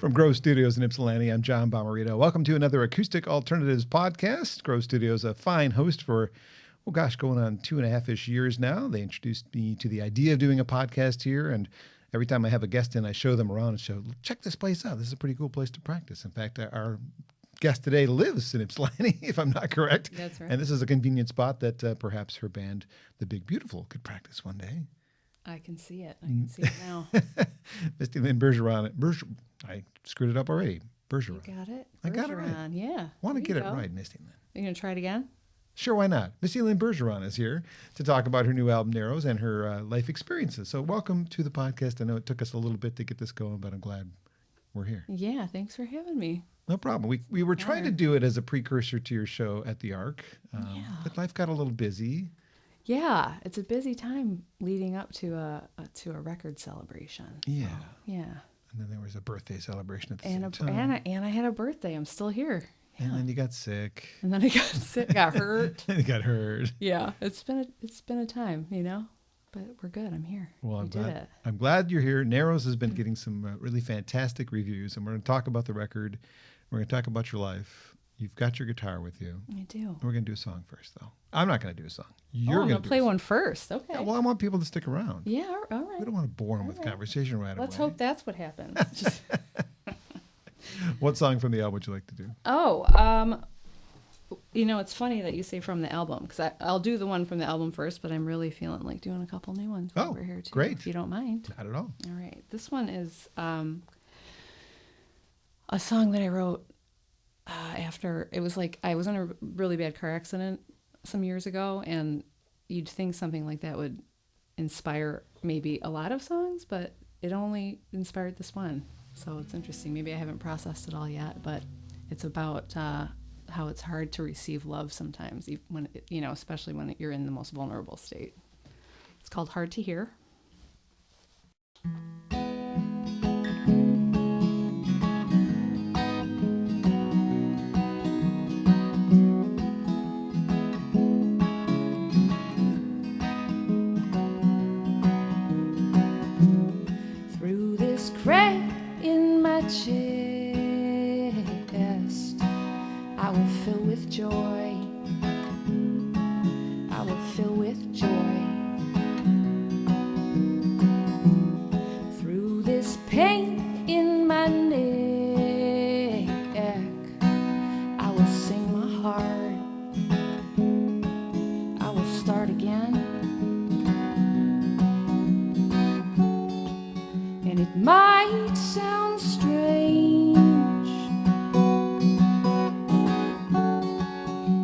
From Grove Studios in Ypsilanti, I'm John Bomarito. Welcome to another Acoustic Alternatives podcast. Grove Studios, a fine host for, going on 2.5-ish years now. They introduced me to the idea of doing a podcast here, and every time I have a guest in, I show them around and show, check this place out. This is a pretty cool place to practice. In fact, our guest today lives in Ypsilanti, if I'm not correct. That's right. And this is a convenient spot that perhaps her band, The Big Beautiful, could practice one day. I can see it. I can see it now. Misty Lyn Bergeron. I screwed it up already. Bergeron. You got it? I got it right. Yeah. Want to get it right, Misty Lyn. Are you going to try it again? Sure, why not? Misty Lyn Bergeron is here to talk about her new album, Narrows, and her life experiences. So welcome to the podcast. I know it took us a little bit to get this going, but I'm glad we're here. Yeah, thanks for having me. No problem. We were trying to do it as a precursor to your show at the Arc, but life got a little busy. Yeah, it's a busy time leading up to a record celebration. Yeah. So, yeah. And then there was a birthday celebration at the same time. And I had a birthday. I'm still here. Yeah. And then you got sick. And then I got sick, got hurt. And you got hurt. Yeah, it's been a time, but we're good. I'm here. Well, it. I'm glad you're here. Narrows has been getting some really fantastic reviews, and we're going to talk about the record. We're going to talk about your life. You've got your guitar with you. I do. We're going to do a song first, though. I'm not going to do a song. I'm going to play one first. Okay. Yeah, well, I want people to stick around. Yeah, all right. We don't want to bore them with conversation right away. Let's hope that's what happens. What song from the album would you like to do? It's funny that you say from the album, because I'll do the one from the album first, but I'm really feeling like doing a couple new ones over here too. Great. If you don't mind. Not at all. All right. This one is a song that I wrote after, it was like I was in a really bad car accident some years ago, and you'd think something like that would inspire maybe a lot of songs, but it only inspired this one. So it's interesting. Maybe I haven't processed it all yet, but it's about how it's hard to receive love sometimes, when especially when you're in the most vulnerable state. It's called Hard to Hear. Through this crack in my chest, I will fill with joy. I will fill with joy. Through this pain in my neck, I will sing my heart. I will start again. And it might sound strange,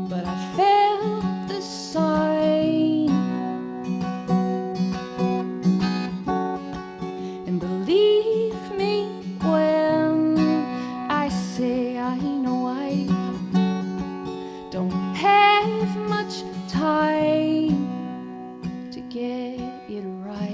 but I felt the sign. And believe me when I say I know I don't have much time to get it right.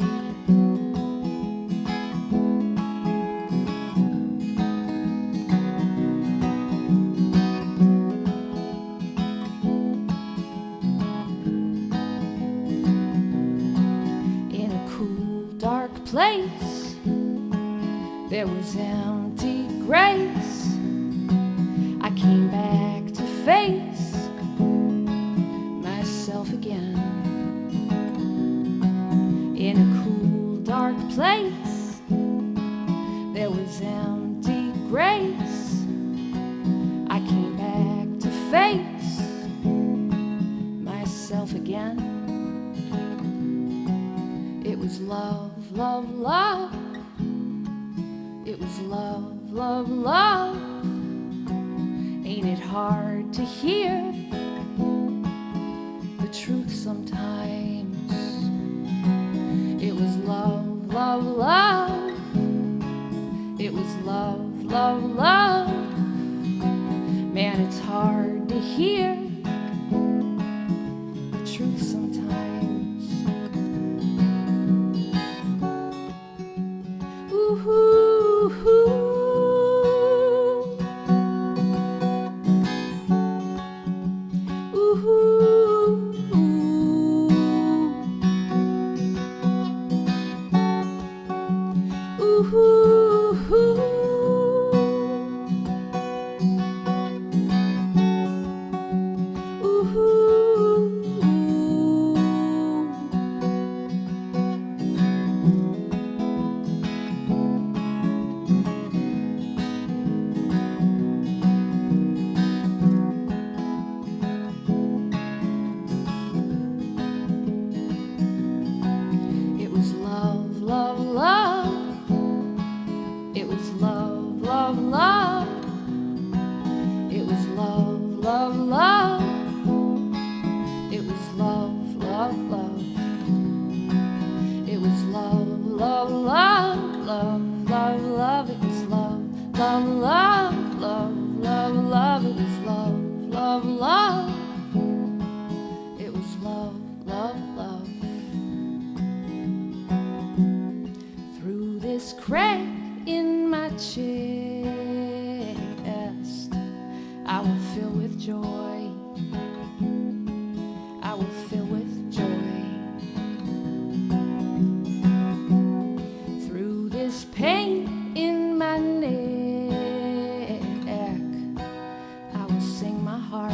Place, there was empty grace. I came back to face myself again. In a cool, dark place, there was empty grace. I came back to face myself again. It was love. Love, love, it was love, love, love. Ain't it hard to hear the truth sometimes? It was love, love, love. It was love, love, love. Man, it's hard to hear the truth sometimes. Ooh, ooh, ooh. love, love, it was love. Love, love, love, love, love, it was love. Love, love, it was love, love, love. Through this crack in my chest, I will fill with joy. I will fill with joy. Through this pain in my neck, I will sing my heart.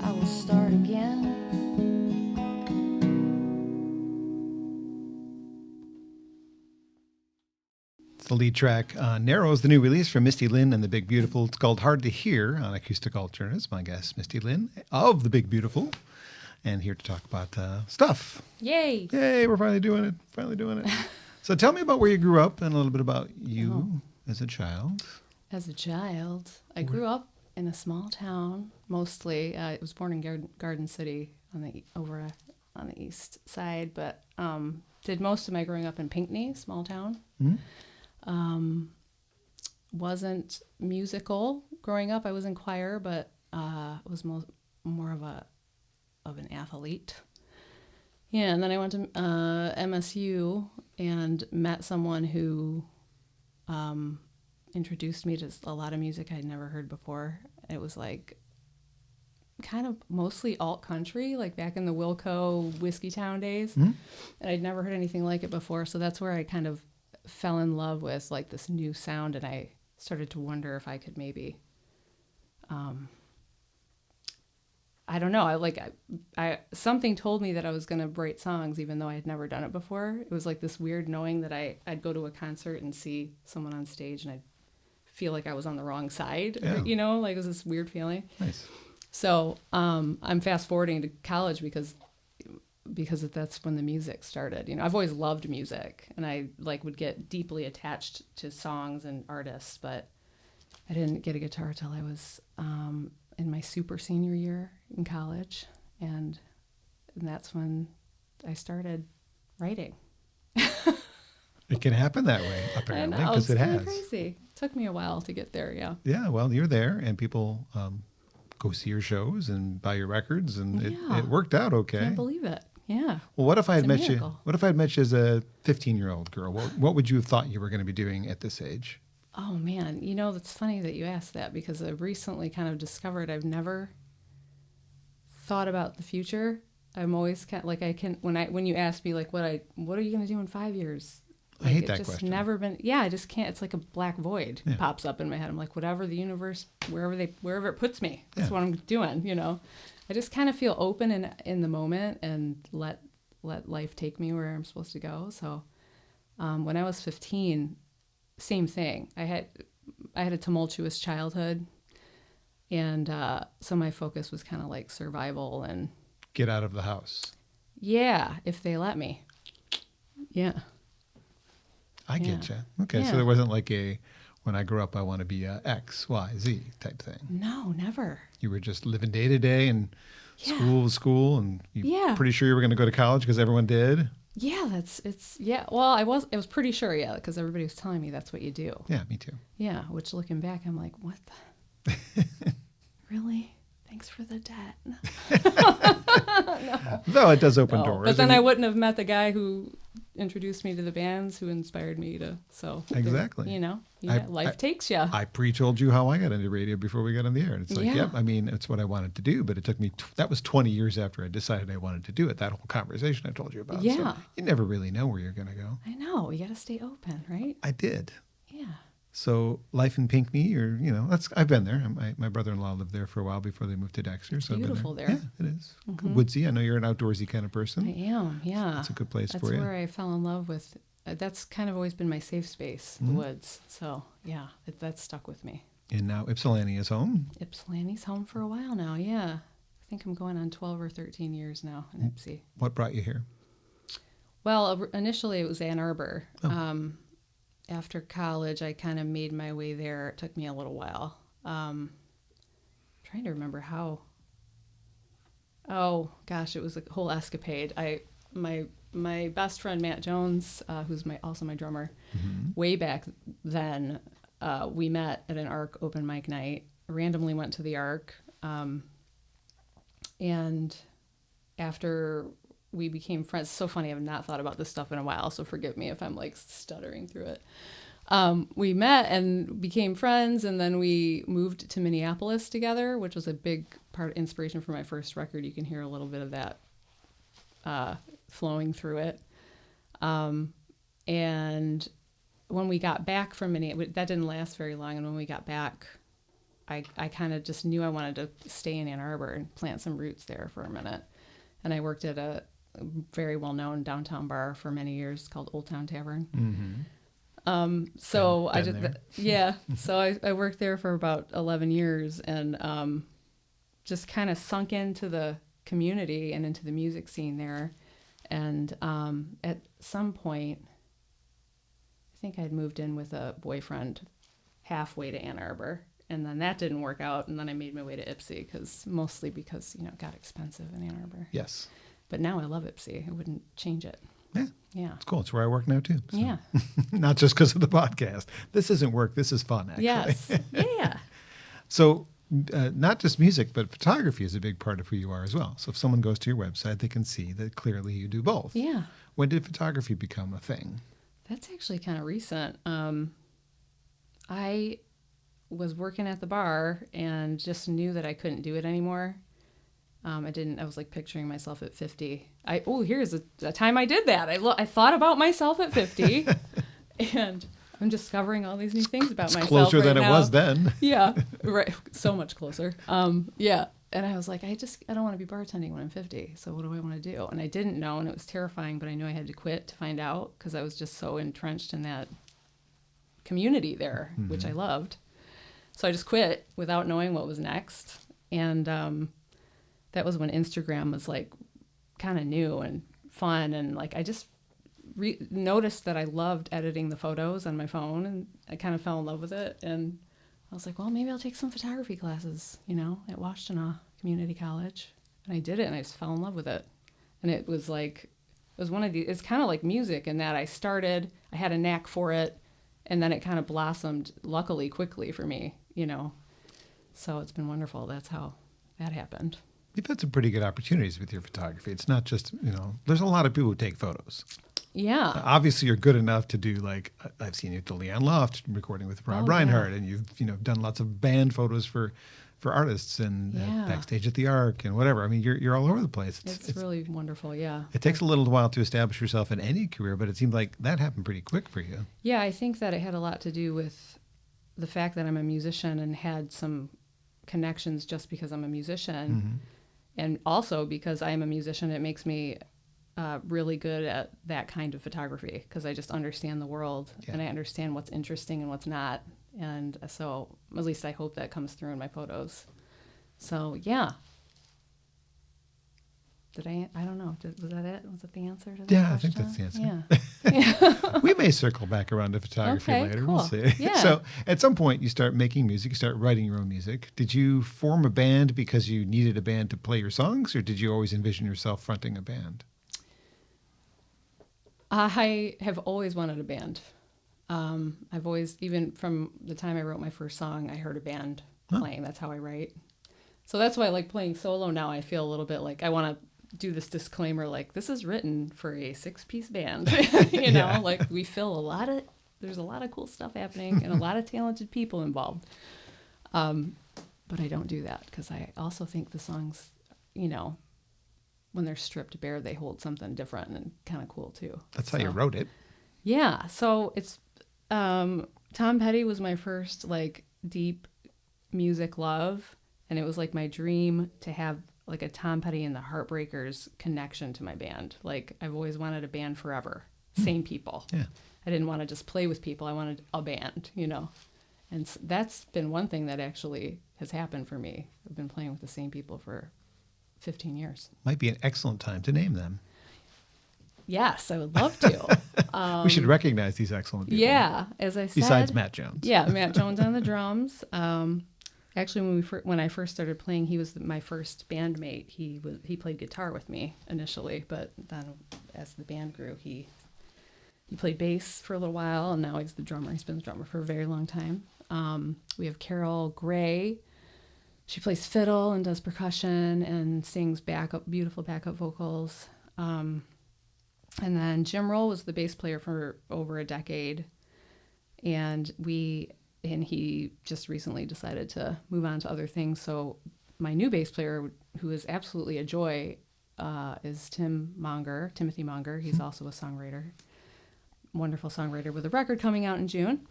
I will start again. The lead track, Narrow, is the new release from Misty Lyn and the Big Beautiful. It's called Hard to Hear on Acoustic Alternatives. My guest, Misty Lyn of the Big Beautiful, and here to talk about stuff. Yay! Yay, we're finally doing it. Finally doing it. So tell me about where you grew up and a little bit about you as a child. As a child, I grew up in a small town, mostly. I was born in Garden City over on the east side, but did most of my growing up in Pinckney, small town. Mm-hmm. Wasn't musical growing up. I was in choir, but was more of an athlete. Yeah, and then I went to MSU and met someone who introduced me to a lot of music I'd never heard before. It was like kind of mostly alt country, like back in the Wilco Whiskey Town days. Mm-hmm. And I'd never heard anything like it before. So that's where I kind of fell in love with like this new sound, and I started to wonder if I could maybe I don't know, I something told me that I was going to write songs even though I had never done it before. It was like this weird knowing that I'd go to a concert and see someone on stage and I'd feel like I was on the wrong side. Yeah. You know, like it was this weird feeling. Nice. So I'm fast forwarding to college because that's when the music started. You know, I've always loved music, and I would get deeply attached to songs and artists, but I didn't get a guitar till I was in my super senior year in college, and that's when I started writing. It can happen that way, apparently, because it has. Crazy. It took me a while to get there. Yeah. Yeah. Well, you're there, and people go see your shows and buy your records, and it worked out okay. Can't believe it. Yeah. Well, what if I had met you? Miracle. What if I had met you as a 15-year-old girl? What would you have thought you were going to be doing at this age? Oh man, you know, it's funny that you asked that because I've recently kind of discovered I've never thought about the future. I'm always kind of like when you ask me like what are you going to do in 5 years? I hate that question. It's just question. never been. Yeah, I just can't. It's like a black void pops up in my head. I'm like, whatever the universe, wherever it puts me, that's what I'm doing. You know, I just kind of feel open in the moment and let life take me where I'm supposed to go. So when I was 15, same thing. I had a tumultuous childhood, and so my focus was kind of like survival and get out of the house. Yeah, if they let me. Yeah. I get you. Okay, so there wasn't like when I grow up, I want to be a X, Y, Z type thing. No, never. You were just living day to day, and school was school, and you pretty sure you were going to go to college because everyone did. Yeah, well, I was pretty sure, because everybody was telling me that's what you do. Yeah, me too. Yeah, which looking back, I'm like, what the? Really? Thanks for the debt. No. Though it does open doors. But then I wouldn't have met the guy who introduced me to the bands, who inspired me to, Exactly. Life takes you. I pre-told you how I got into radio before we got on the air. And it's like, it's what I wanted to do, but it took me, that was 20 years after I decided I wanted to do it, that whole conversation I told you about. Yeah. So you never really know where you're going to go. I know. You got to stay open, right? I did. Yeah. So life in Pinckney, I've been there. My brother-in-law lived there for a while before they moved to Dexter. It's beautiful there. Yeah, it is. Woodsy. I know you're an outdoorsy kind of person. I am, yeah. It's a good place for you. That's where I fell in love with. That's kind of always been my safe space, the woods. So, yeah, that's stuck with me. And now Ypsilanti is home. Ypsilanti's home for a while now, yeah. I think I'm going on 12 or 13 years now in Ypsi. What brought you here? Well, initially it was Ann Arbor. Oh. After college, I kind of made my way there. It took me a little while. Trying to remember how. Oh gosh, it was a whole escapade. My my best friend Matt Jones, who's also my drummer, way back then, we met at an ARC open mic night. Randomly went to the ARC, and after we became friends. So funny, I've not thought about this stuff in a while, so forgive me if I'm like stuttering through it. We met and became friends, and then we moved to Minneapolis together, which was a big part inspiration for my first record. You can hear a little bit of that flowing through it. And when we got back from Minneapolis, that didn't last very long, and when we got back, I kind of just knew I wanted to stay in Ann Arbor and plant some roots there for a minute. And I worked at a very well-known downtown bar for many years called Old Town Tavern. So I worked there for about 11 years, and just kind of sunk into the community and into the music scene there. And at some point, I think I'd moved in with a boyfriend halfway to Ann Arbor, and then that didn't work out, and then I made my way to Ypsi, mostly because it got expensive in Ann Arbor. Yes. But now I love Ypsi. I wouldn't change it. Yeah. Yeah. It's cool. It's where I work now, too. So. Yeah. Not just because of the podcast. This isn't work. This is fun, actually. Yes. Yeah. So not just music, but photography is a big part of who you are as well. So if someone goes to your website, they can see that clearly you do both. Yeah. When did photography become a thing? That's actually kind of recent. I was working at the bar and just knew that I couldn't do it anymore. I was like picturing myself at 50. Here's a time I did that. I thought about myself at 50 and I'm discovering all these new things about myself. Closer right than now. It was then. Yeah. Right. So much closer. Yeah. And I was like, I don't want to be bartending when I'm 50. So what do I want to do? And I didn't know, and it was terrifying, but I knew I had to quit to find out because I was just so entrenched in that community there, which I loved. So I just quit without knowing what was next. And that was when Instagram was like kind of new and fun. And like I just noticed that I loved editing the photos on my phone, and I kind of fell in love with it. And I was like, well, maybe I'll take some photography classes, at Washtenaw Community College. And I did it, and I just fell in love with it. And it was it's kind of like music in that I had a knack for it, and then it kind of blossomed, luckily, quickly for me, So it's been wonderful. That's how that happened. You've had some pretty good opportunities with your photography. It's not just, there's a lot of people who take photos. Yeah. Obviously, you're good enough to do, like, I've seen you at the Leon Loft recording with Rob Reinhardt, and you've done lots of band photos for artists and backstage at the ARC and whatever. I mean, you're all over the place. It's really wonderful, yeah. It takes a little while to establish yourself in any career, but it seemed like that happened pretty quick for you. Yeah, I think that it had a lot to do with the fact that I'm a musician and had some connections just because I'm a musician. And also because I am a musician, it makes me really good at that kind of photography because I just understand the world and I understand what's interesting and what's not. And so at least I hope that comes through in my photos. So, yeah. I don't know. Was that it? Was that the answer to that question? I think that's the answer. Yeah. We may circle back around to photography later. Cool. We'll see. Yeah. So at some point you start making music, you start writing your own music. Did you form a band because you needed a band to play your songs, or did you always envision yourself fronting a band? I have always wanted a band. I've always, even from the time I wrote my first song, I heard a band playing. That's how I write. So that's why I like playing solo now. I feel a little bit like I want to do this disclaimer, like this is written for a 6-piece band, like we fill there's a lot of cool stuff happening and a lot of talented people involved. But I don't do that because I also think the songs, when they're stripped bare, they hold something different and kind of cool too. That's how you wrote it. Yeah. So it's, Tom Petty was my first like deep music love. And it was like my dream to have like a Tom Petty and the Heartbreakers connection to my band. Like I've always wanted a band forever. Same people. Yeah. I didn't want to just play with people. I wanted a band, And that's been one thing that actually has happened for me. I've been playing with the same people for 15 years. Might be an excellent time to name them. Yes, I would love to. We should recognize these excellent people. Yeah, as I said. Besides Matt Jones. Yeah, Matt Jones on the drums. Actually, when I first started playing, he was my first bandmate. He played guitar with me initially, but then as the band grew, he played bass for a little while, and now he's the drummer. He's been the drummer for a very long time. We have Carol Gray. She plays fiddle and does percussion and sings beautiful backup vocals. And then Jim Roll was the bass player for over a decade, and he just recently decided to move on to other things. So my new bass player, who is absolutely a joy, is Timothy Monger. He's also a songwriter, wonderful songwriter with a record coming out in June.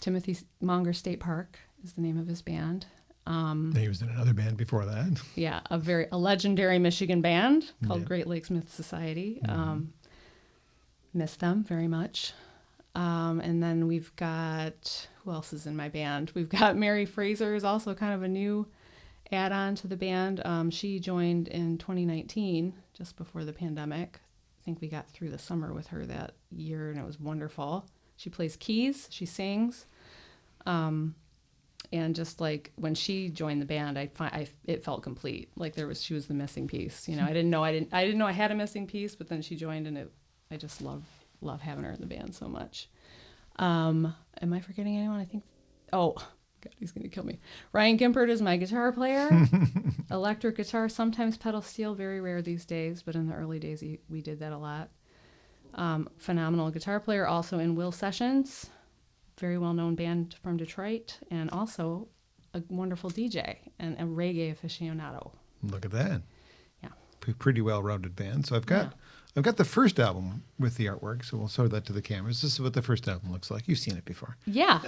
Timothy Monger State Park is the name of his band. He was in another band before that. Yeah, a legendary Michigan band called Yeah. Great Lakes Myth Society. Miss them very much. And then we've got, who else is in my band? We've got Mary Fraser, is also kind of a new add-on to the band. She joined in 2019, just before the pandemic. I think we got through the summer with her that year, and it was wonderful. She plays keys, she sings. And just like when she joined the band, it felt complete. Like she was the missing piece. You know, I didn't know I had a missing piece, but then she joined, and I just love having her in the band so much. Am I forgetting anyone? I think. Oh, God, he's gonna kill me. Ryan Gimpert is my guitar player. Electric guitar, sometimes pedal steel, very rare these days, but in the early days we did that a lot. Phenomenal guitar player, also in Will Sessions. Very well-known band from Detroit, and also a wonderful DJ and a reggae aficionado. Look at that. Yeah. Pretty well-rounded band. So I've got the first album with the artwork, so we'll show that to the cameras. This is what the first album looks like. You've seen it before. Yeah.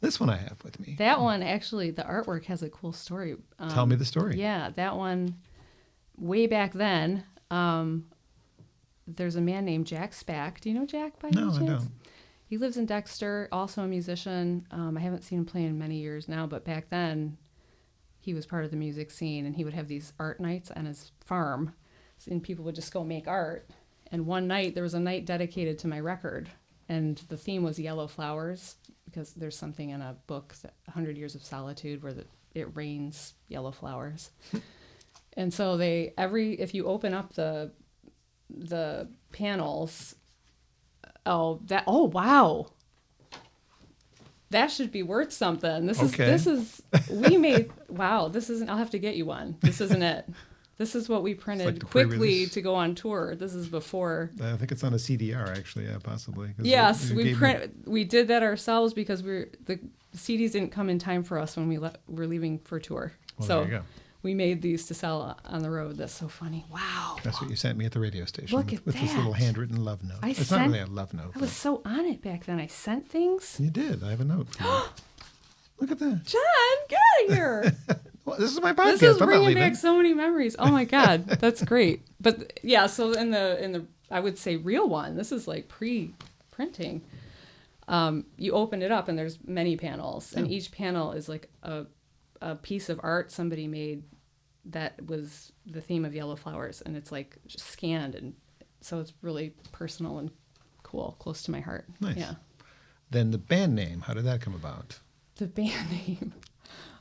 This one I have with me. That one, actually, the artwork has a cool story. Tell me the story. Yeah, that one, way back then, there's a man named Jack Spack. Do you know Jack by any chance? No, I don't. He lives in Dexter, also a musician. I haven't seen him play in many years now, but back then he was part of the music scene, and he would have these art nights on his farm, and people would just go make art. And one night, there was a night dedicated to my record, and the theme was yellow flowers, because there's something in a book, 100 Years of Solitude, where it rains yellow flowers. And so if you open up the panels... Oh, wow. That should be worth something. Wow, I'll have to get you one. This isn't it. This is what we printed quickly to go on tour. This is before. I think it's on a CDR, actually, possibly. Yes, we did that ourselves because the CDs didn't come in time for us when we were leaving for tour. Well, so there you go. We made these to sell on the road. That's so funny. Wow. That's what you sent me at the radio station. Look at with this little handwritten love note. It's not really a love note. I was so on it back then. I sent things. You did. I have a note for you. Look at that. John, get out of here. Well, this is my podcast. This is I'm not bringing leaving. back so many memories. Oh my God, that's great. But yeah, so in the I would say real one, this is like pre-printing. You open it up and there's many panels, and each panel is like a piece of art somebody made that was the theme of yellow flowers, and it's like just scanned, and so it's really personal and cool, close to my heart. Nice. Yeah. Then the band name, how did that come about? The band name,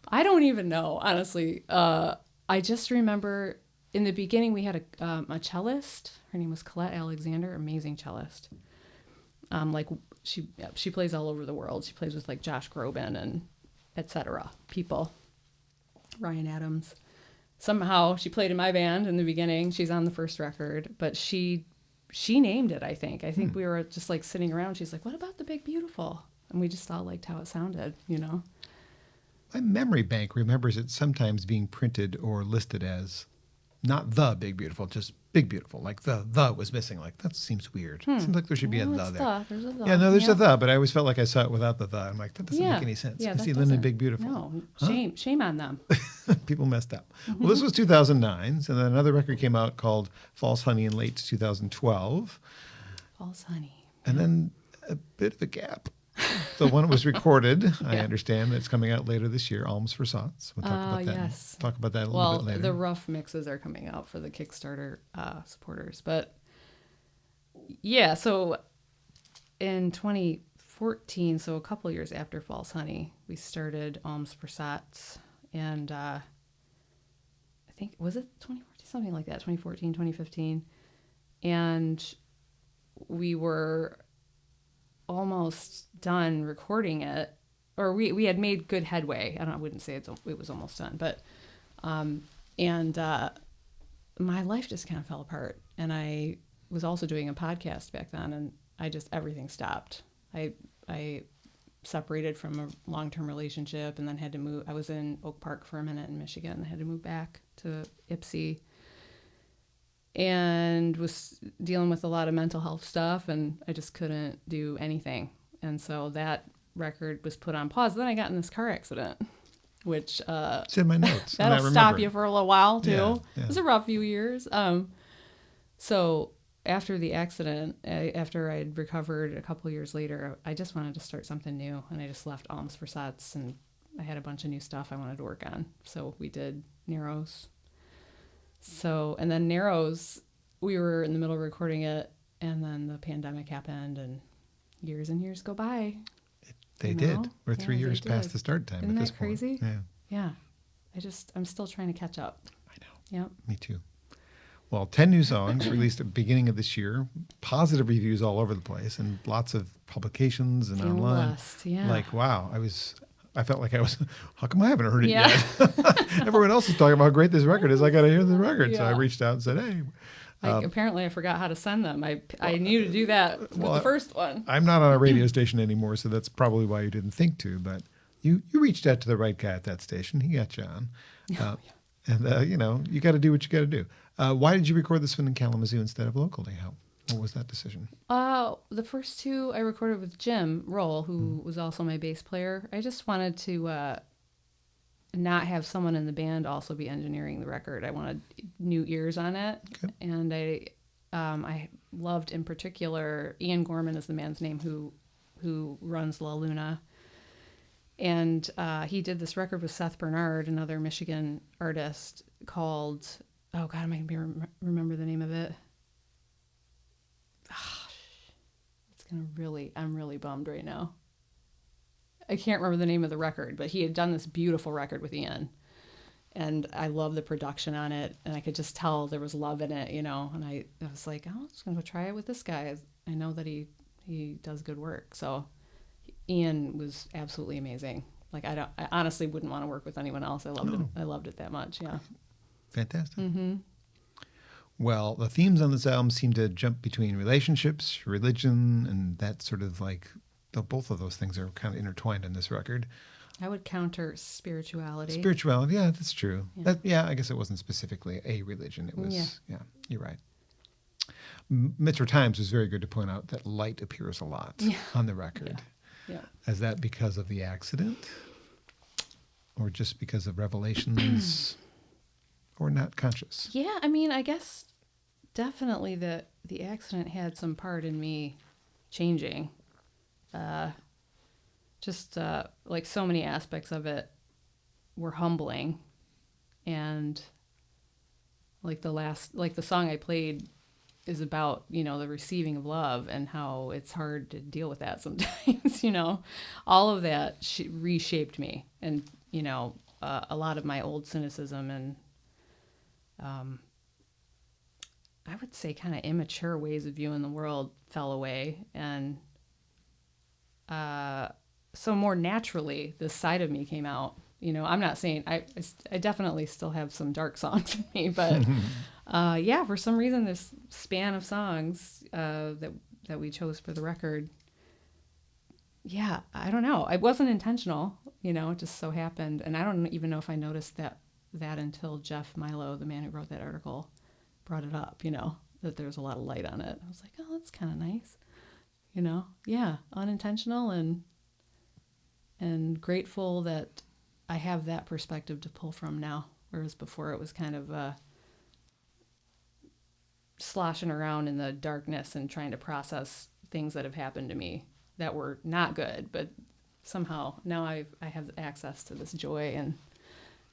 I don't even know, honestly. I just remember in the beginning we had a cellist. Her name was Colette Alexander, amazing cellist. Like she plays all over the world. She plays with like Josh Groban and etc. people. Ryan Adams. Somehow she played in my band in the beginning. She's on the first record, but she named it, I think. I think we were just like sitting around. She's like, "What about the Big Beautiful?" And we just all liked how it sounded, you know. My memory bank remembers it sometimes being printed or listed as not the Big Beautiful, just Big Beautiful. Like the was missing. Like, that seems weird. Seems like there should be a the there. There's a the. Yeah, no, there's a the, but I always felt like I saw it without the the. I'm like, that doesn't make any sense. Yeah, Misty Lyn and Big Beautiful. No, Huh? shame on them. People messed up. Well, this was 2009, and then another record came out called False Honey in late 2012. False Honey. And then a bit of a gap. The one that was recorded, I understand, that's coming out later this year, Alms for Sots. We'll talk about that. Yes. Talk about that a little bit later. The rough mixes are coming out for the Kickstarter supporters. But yeah, so in 2015, 2014, so a couple years after False Honey, we started Alms for Sots. And I think, was it 2014? Something like that, 2014, 2015. And we were almost done recording it, or we had made good headway. I wouldn't say it was almost done, but my life just kind of fell apart. And I was also doing a podcast back then, and everything stopped. I separated from a long-term relationship and then had to move. I was in Oak Park for a minute in Michigan and had to move back to Ypsi, and was dealing with a lot of mental health stuff, and I just couldn't do anything. And so that record was put on pause. Then I got in this car accident, which it's in my notes. that'll stop you for a little while too. Yeah. It was a rough few years. So after the accident, after I had recovered a couple years later, I just wanted to start something new, and I just left Alms for Sots, and I had a bunch of new stuff I wanted to work on. So we did Narrows. And then Narrows, we were in the middle of recording it, and then the pandemic happened, and years go by. They did. We're 3 years past the start time Isn't at this that point. crazy? Yeah. Yeah. I'm still trying to catch up. I know. Yep. Me too. Well, 10 new songs released at the beginning of this year, positive reviews all over the place, and lots of publications and Feeling online. blessed, yeah. Like, wow, I felt like I was, how come I haven't heard it Yeah. yet? Everyone else is talking about how great this record is. I got to hear the record. So I Yeah. reached out and said, hey. Apparently I forgot how to send them. I knew to do that with the first one. I'm not on a radio station anymore, so that's probably why you didn't think to, but you reached out to the right guy at that station. He got you on. And, you got to do what you got to do. Why did you record this one in Kalamazoo instead of locally? What was that decision? The first two I recorded with Jim Roll, who was also my bass player. I just wanted to not have someone in the band also be engineering the record. I wanted new ears on it. Okay. And I loved in particular, Ian Gorman is the man's name who runs La Luna. And he did this record with Seth Bernard, another Michigan artist, called, oh God, am I going to remember the name of it? I'm really bummed right now. I can't remember the name of the record, but he had done this beautiful record with Ian. And I love the production on it. And I could just tell there was love in it, and I was like, I'm just going to go try it with this guy. I know that he does good work. So Ian was absolutely amazing. Like, I honestly wouldn't want to work with anyone else. I loved him. I loved it that much. Yeah. Fantastic. Mm-hmm. Well, the themes on this album seem to jump between relationships, religion, and that sort of like, both of those things are kind of intertwined in this record. I would counter spirituality. Spirituality, yeah, that's true. Yeah. I guess it wasn't specifically a religion. It was, yeah you're right. Mr. Times was very good to point out that light appears a lot on the record. Yeah. Is that because of the accident? Or just because of revelations? Or not conscious? Yeah, I guess definitely the accident had some part in me changing. Like so many aspects of it were humbling. And like the song I played is about, the receiving of love and how it's hard to deal with that sometimes, all of that reshaped me. And, a lot of my old cynicism and, I would say kind of immature ways of viewing the world fell away. And, so more naturally, this side of me came out. I'm not saying I definitely still have some dark songs in me, but for some reason, this span of songs that we chose for the record, I don't know. It wasn't intentional, it just so happened. And I don't even know if I noticed that until Jeff Milo, the man who wrote that article, brought it up, that there's a lot of light on it. I was like, oh, that's kind of nice. Unintentional and grateful that I have that perspective to pull from now. Whereas before it was kind of sloshing around in the darkness and trying to process things that have happened to me that were not good. But somehow now I have access to this joy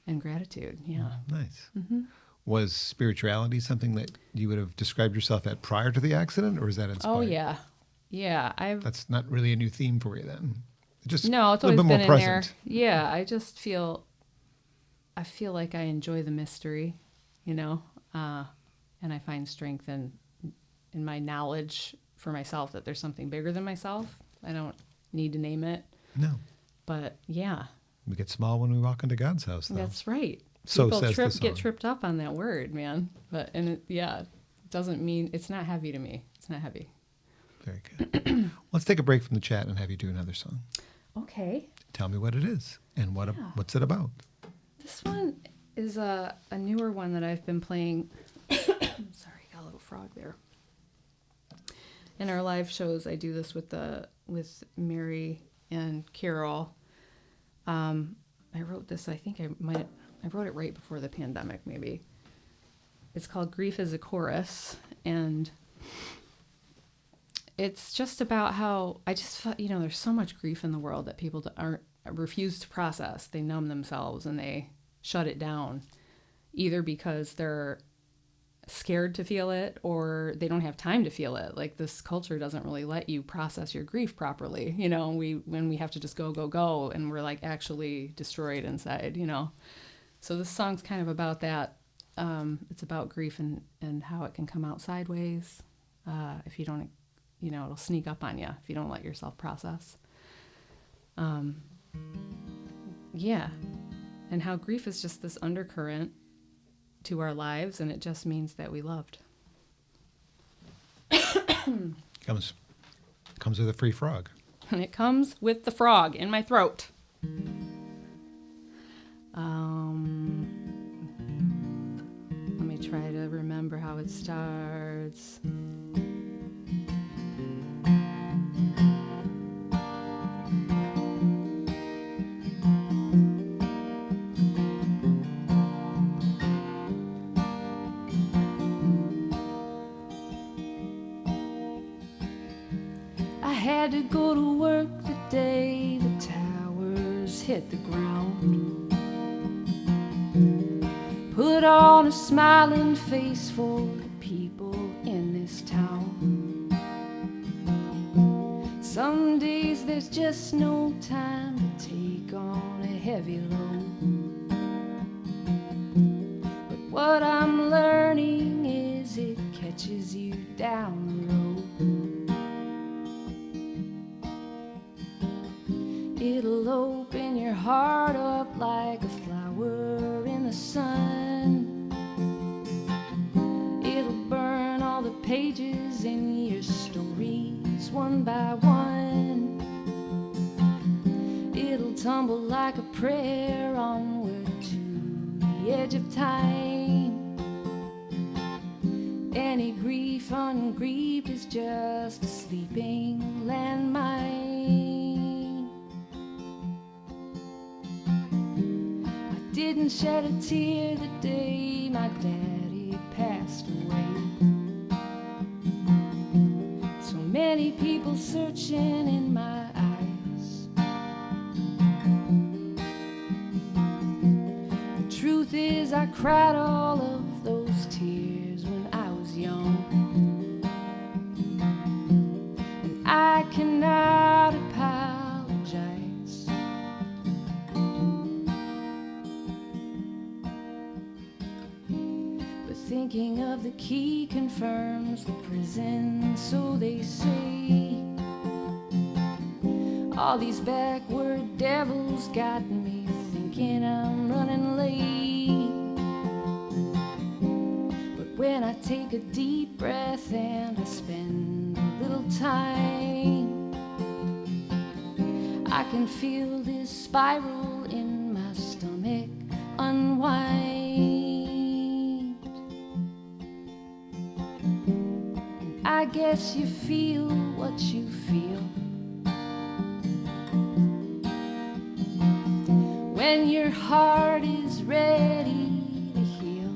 and gratitude. Yeah. Nice. Mm-hmm. Was spirituality something that you would have described yourself at prior to the accident, or is that inspired? Oh, yeah. Yeah, That's not really a new theme for you then. Just no, it's a little always bit been more in there. present. Yeah, I feel like I enjoy the mystery, you know, and I find strength in my knowledge for myself that there's something bigger than myself. I don't need to name it, No. but yeah, We get small when we walk into God's house, though. that's right. So People says the get song. tripped up on that word, man. But it doesn't mean it's not heavy to me. It's not heavy. Very good. Let's take a break from the chat and have you do another song. Okay. Tell me what it is and what's it about. This one is a newer one that I've been playing. Sorry, got a little frog there. In our live shows, I do this with Mary and Carol. I wrote this. I think I wrote it right before the pandemic, maybe. It's called "Grief is a Chorus," and it's just about how I just felt, there's so much grief in the world that people refuse to process. They numb themselves and they shut it down, either because they're scared to feel it or they don't have time to feel it. Like, this culture doesn't really let you process your grief properly. When we have to just go, and we're like actually destroyed inside, So this song's kind of about that. It's about grief and how it can come out sideways. If you don't, it'll sneak up on you if you don't let yourself process. Yeah. And how grief is just this undercurrent to our lives, and it just means that we loved. Comes with a free frog. And it comes with the frog in my throat. Let me try to remember how it starts. I had to go to work the day the towers hit the ground. Put on a smiling face for the people in this town. Some days there's just no time to take on a heavy load. But what I'm learning is it catches you down the road. It'll open your heart up like a flower in the sun. It'll burn all the pages in your stories one by one. It'll tumble like a prayer onward to the edge of time. Any grief ungrieved is just a sleeping landmine. Didn't shed a tear the day my daddy passed away. So many people searching in my eyes. The truth is I cried all of those tears when I was young, and I cannot apologize. Thinking of the key confirms the prison, so they say. All these backward devils got me thinking I'm running late. But when I take a deep breath and I spend a little time, I can feel this spiral in my stomach unwind. I guess you feel what you feel when your heart is ready to heal.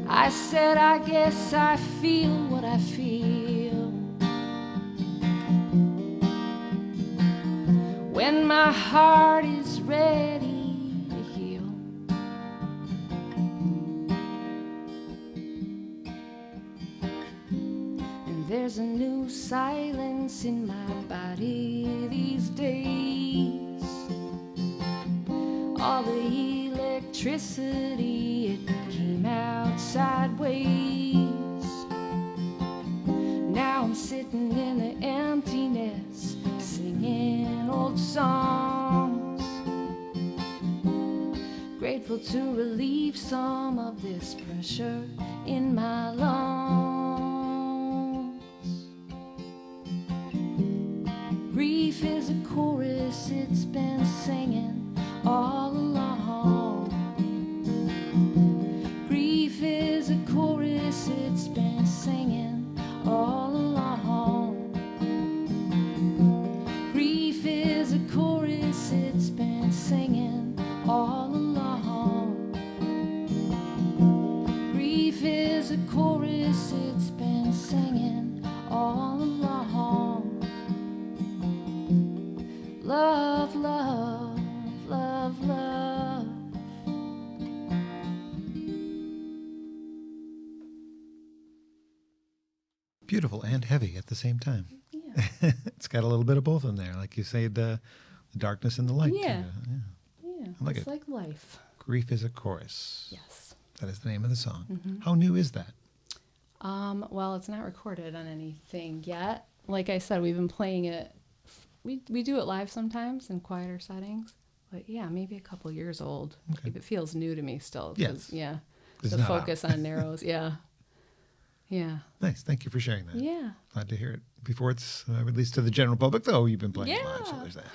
I said I guess I feel what I feel when my heart is ready. There's a new silence in my body these days. All the electricity, it came out sideways. Now I'm sitting in the emptiness, singing old songs, grateful to relieve some of this pressure in my lungs. Grief is a chorus, it's been singing all along. Grief is a chorus, it's been singing all along. Grief is a chorus, it's been singing all along. Grief is a chorus, it's been singing all along. Love, love, love, love. Beautiful and heavy at the same time. Yeah. It's got a little bit of both in there. Like you say, the darkness and the light. Yeah. Too. Yeah. I like It's it. like life. Grief is a chorus. Yes. That is the name of the song. Mm-hmm. How new is that? Well, it's not recorded on anything yet. Like I said, we've been playing it. We do it live sometimes in quieter settings. But yeah, maybe a couple years old. Okay. It feels new to me still. Yes. Yeah. It's The not focus on narrows. Yeah. Yeah. Nice. Thank you for sharing that. Yeah. Glad to hear it. Before it's released to the general public, though, you've been playing it live, so Yeah. there's that.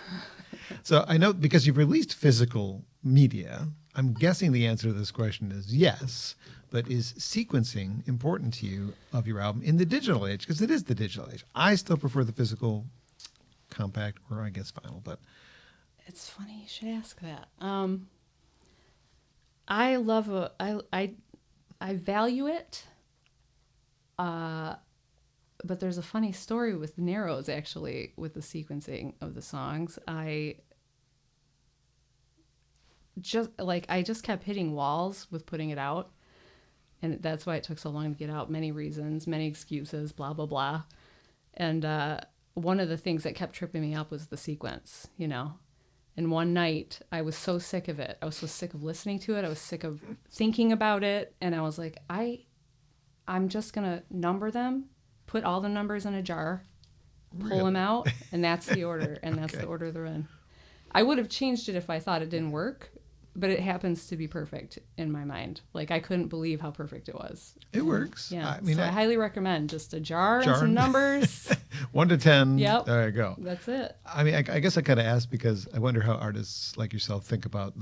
So I know because you've released physical media, I'm guessing the answer to this question is yes, but is sequencing important to you of your album in the digital age? Because it is the digital age. I still prefer the physical compact or I guess vinyl, but It's funny you should ask that. I love I value it. But there's a funny story with Narrows, actually, with the sequencing of the songs. I just kept hitting walls with putting it out. And that's why it took so long to get out. Many reasons, many excuses, blah, blah, blah. And one of the things that kept tripping me up was the sequence, you know. And one night, I was so sick of it. I was so sick of listening to it. I was sick of thinking about it. And I was like, I'm just going to number them, put all the numbers in a jar, pull them out, and that's the order. And that's the order they're in. I would have changed it if I thought it didn't work, but it happens to be perfect in my mind. Like, I couldn't believe how perfect it was. it works. Yeah. I mean, so I highly recommend just a jar and Jar. some numbers. 1 to 10. Yep. There you go. That's it. I mean, I guess I kind of asked because I wonder how artists like yourself think about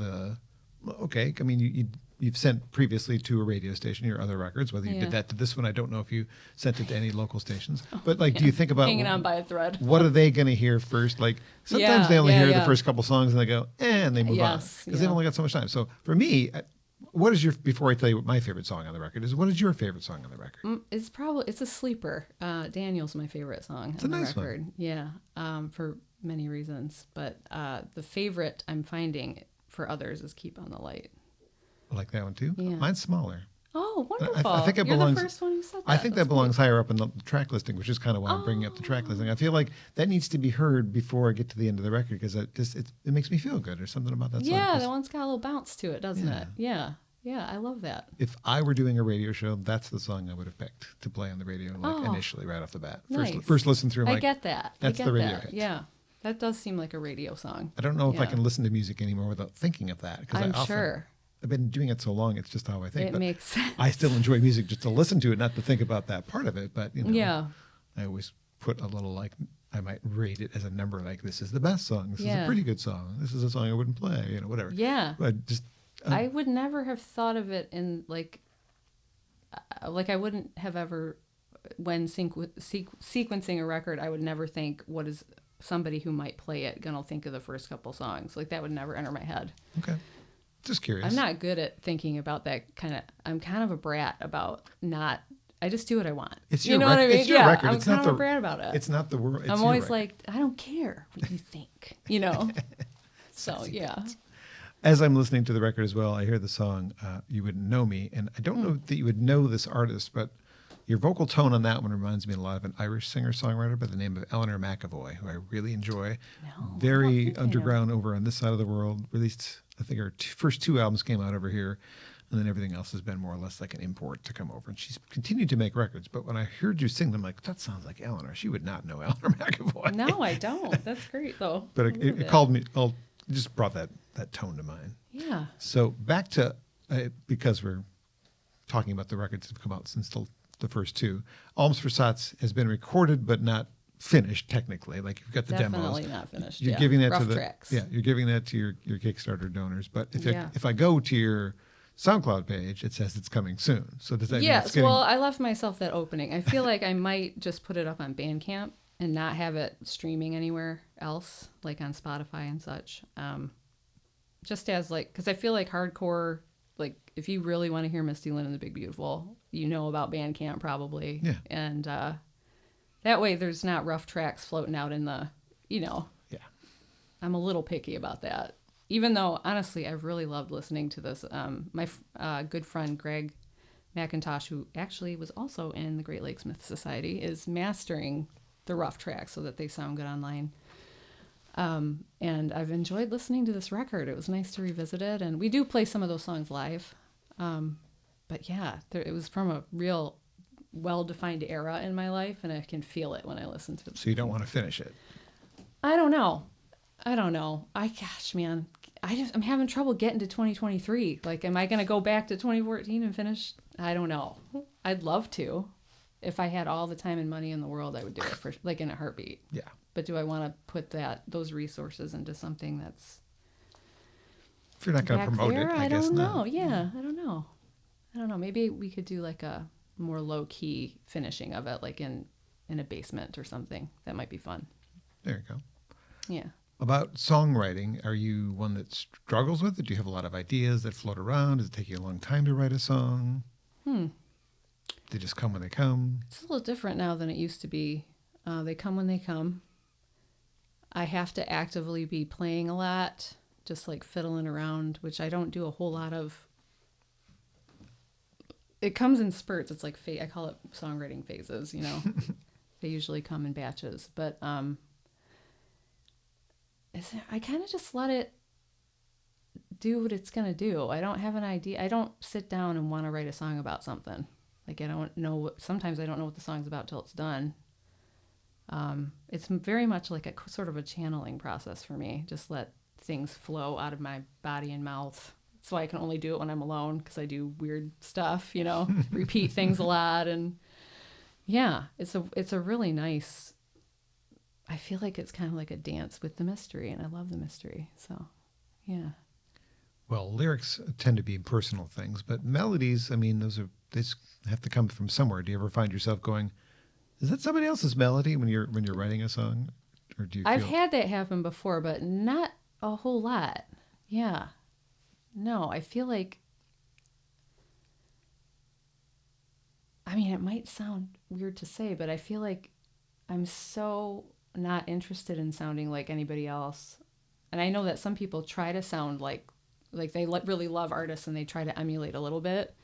okay, I mean, you've sent previously to a radio station your other records, whether you did that to this one. I don't know if you sent it to any local stations. But, like, do you think about... Hanging on by a thread. What are they going to hear first? Like, sometimes they only hear the first couple songs and they go, and they move on. Because they've only got so much time. So, for me... before I tell you what my favorite song on the record is, what is your favorite song on the record? It's a sleeper. Daniel's my favorite song It's on a the nice one. record. Yeah, for many reasons. But the favorite I'm finding for others is Keep on the Light. I like that one too. Yeah. Mine's smaller. Oh, wonderful. I think it You're belongs, the first one who said that. I think That's that belongs higher up in the track listing, which is kind of why I'm bringing up the track listing. I feel like that needs to be heard before I get to the end of the record because it makes me feel good or something about that song. Yeah, 'Cause that one's got a little bounce to it, doesn't it? Yeah. Yeah, I love that. if I were doing a radio show, that's the song I would have picked to play on the radio, initially, right off the bat. Nice. First listen through. I get that. That's I get the radio that. hit. Yeah, that does seem like a radio song. I don't know if I Yeah. can listen to music anymore without thinking of that. Because I'm sure. I've been doing it so long, it's just how I think. It but makes sense. I still enjoy music just to listen to it, not to think about that part of it. But, Yeah. I always put a little, like, I might rate it as a number, like, this is the best song. This is a Yeah. pretty good song. This is a song I wouldn't play, whatever. Yeah. But just, I would never have thought of it in like I wouldn't have ever, when sequencing a record, I would never think, what is somebody who might play it gonna think of the first couple songs? Like, that would never enter my head. okay. Just curious. I'm not good at thinking about that I'm kind of a brat about I just do what I want. It's you your know what I mean? It's your Yeah, record. I'm It's not kind the of a brat about it. It's not the world. I'm always like, I don't care what you think, So, yeah. As I'm listening to the record as well, I hear the song "You Wouldn't Know Me," and I don't know that you would know this artist, but Your vocal tone on that one reminds me a lot of an Irish singer-songwriter by the name of Eleanor McAvoy, who I really enjoy. No, I don't Very think I know. underground over on this side of the world. Released, I think, her first 2 albums came out over here, and then everything else has been more or less like an import to come over. And she's continued to make records. But when I heard you sing them, I'm like, that sounds like Eleanor. She would not know Eleanor McAvoy. No, I don't. That's great though. But I it love called me. It just brought that tone to mind. Yeah. So back to because we're talking about the records that have come out since the first 2. Alms for Sots has been recorded but not finished technically. Like you've got the Definitely demos. not finished. You're yeah. giving that Rough to the tracks. yeah. You're giving that to your Kickstarter donors. But Yeah. if I go to your SoundCloud page, it says it's coming soon. So does that mean it's Yes. getting? Well, I left myself that opening. I feel like I might just put it up on Bandcamp and not have it streaming anywhere else, like on Spotify and such. Just as like, because I feel like hardcore, like if you really want to hear Misty Lyn and the Big Beautiful, you know about Bandcamp probably. Yeah. And that way there's not rough tracks floating out in the, Yeah. I'm a little picky about that. Even though, honestly, I've really loved listening to this. My good friend Greg McIntosh, who actually was also in the Great Lakes Myth Society, is mastering the rough tracks so that they sound good online. And I've enjoyed listening to this record. It was nice to revisit it. And we do play some of those songs live. But yeah, it was from a real well-defined era in my life, and I can feel it when I listen to it. So you don't want to finish it. I don't know. Gosh, man, I'm having trouble getting to 2023. Like, am I going to go back to 2014 and finish? I don't know. I'd love to. If I had all the time and money in the world, I would do it for like in a heartbeat. Yeah. But do I want to put those resources into something that's If you're not going to back promote there? it, I guess don't not. know. Yeah, I don't know. Maybe we could do like a more low key finishing of it, like in a basement or something. That might be fun. There you go. Yeah. About songwriting, are you one that struggles with it? Do you have a lot of ideas that float around? Does it take you a long time to write a song? They just come when they come? It's a little different now than it used to be. They come when they come. I have to actively be playing a lot, just like fiddling around, which I don't do a whole lot of. It comes in spurts. It's like I call it songwriting phases, you know. They usually come in batches, but I kind of just let it do what it's going to do. I don't have an idea. I don't sit down and want to write a song about something. Like I don't know sometimes I don't know what the song's about till it's done. It's very much like a sort of a channeling process for me. Just let things flow out of my body and mouth. That's why I can only do it when I'm alone, because I do weird stuff, you know, repeat things a lot. And yeah, it's a really nice, I feel like it's kind of like a dance with the mystery, and I love the mystery. So, yeah. Well, lyrics tend to be personal things, but melodies, I mean, they have to come from somewhere. Do you ever find yourself going, is that somebody else's melody when you're writing a song? Or do you I've had that happen before, but not a whole lot. Yeah. No, I feel like, I mean, it might sound weird to say, but I feel like I'm so not interested in sounding like anybody else. And I know that some people try to sound like they really love artists and they try to emulate a little bit.